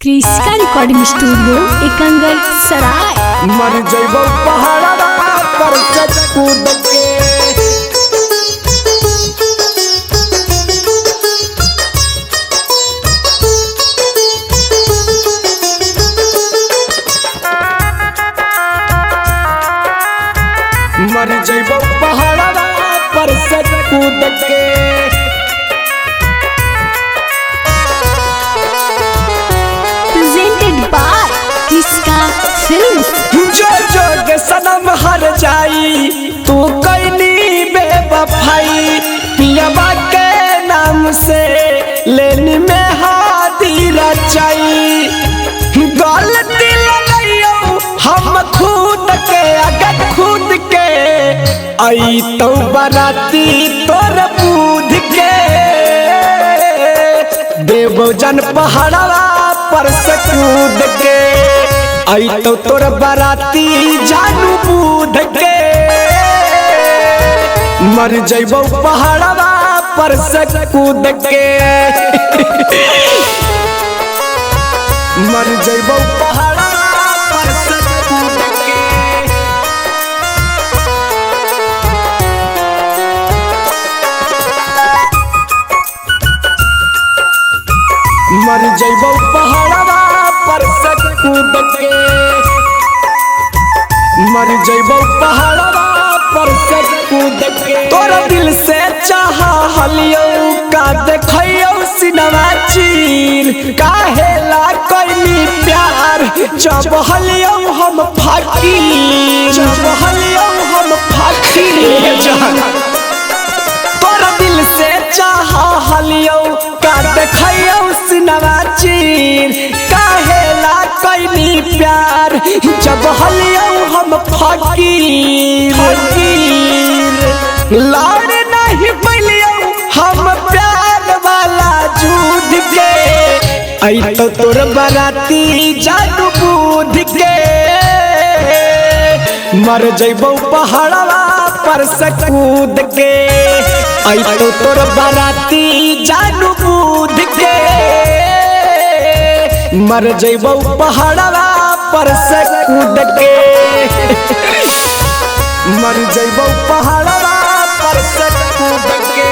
क्रिस्का recording studio Ekangar सराय। मर जइबो पहाड़वा पर से कूद के मर जइबो पहाड़वा पर से कूद के प्रेजेंटेड बाय क्रिस्का फिल्म्स। जो जो के सनम हर जाई तू कैनी बेवफाई पियबा के नाम से लेनी में हादी रचाई गलती लगाइयो हम खुद के अगर खुद के आई तो बराती तोर बूध के देवो जन पहाड़वा पर से कूद के आई तो तोर बराती जानू बूध के मर जइबो पहाड़वा पर से कूद के मर जइबो पहाड़वा पर से कूद के मर जइबो पहाड़वा पर से कूद के मर जइबो पहाड़वा पर से कूद के तोरा दिल से चाहा हलियो का देखियो सिनवा चीर काहेला कोई प्यार जब हलियो हम फकीर जब हलियो हम फकीर तोरा दिल से चाहा हलियो का देखियो सिनवा चीर काहेला कोई प्यार जब हलियो हम फकीर लाड़ नहीं पलियो हम प्यार वाला जूद के आई तो तोर बराती जादू बूध के मर जइबो पहाड़वा पर से कूद के आई तो तोर बराती जादू बूध के मर जइबो पहाड़वा पर से कूद के मर जइबो पहाड़वा पर से कूद के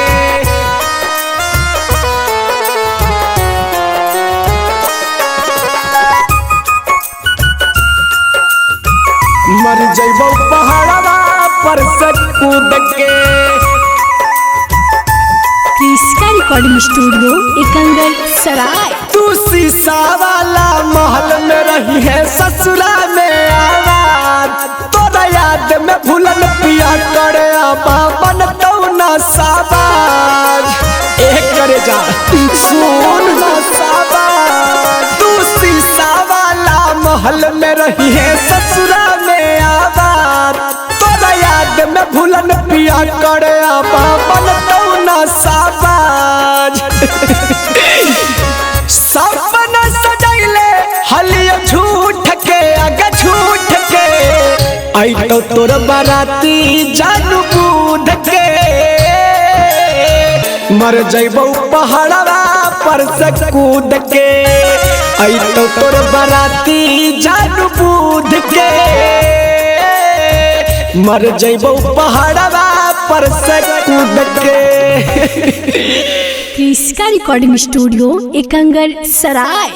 मर जइबो पहाड़वा पर से कूद के क्रिस्का रिकॉर्डिंग स्टूडियो एकंगर सराय। तू शीशा वाला महल में रही है ससुरा में आवाज तोरा याद में भूलन पिया करे आपा बनतो ना साबाज एक करे जा सुन ना साबाज तू शीशा वाला महल में रही है ससुरा में आवाज तोरा याद में भूलन पिया करे आपा बनतो ना साबाज सपना सजैले हलियो झूठ के आगे झूठ के आई तो तोर बराती जानू बूध के मर जइबो पहाड़वा पर से कूद के आई तो तोर बराती जानू बूध के मर जइबो पहाड़वा पर से कूद के क्रिस्का रिकॉर्डिंग स्टूडियो एकंगर सराय।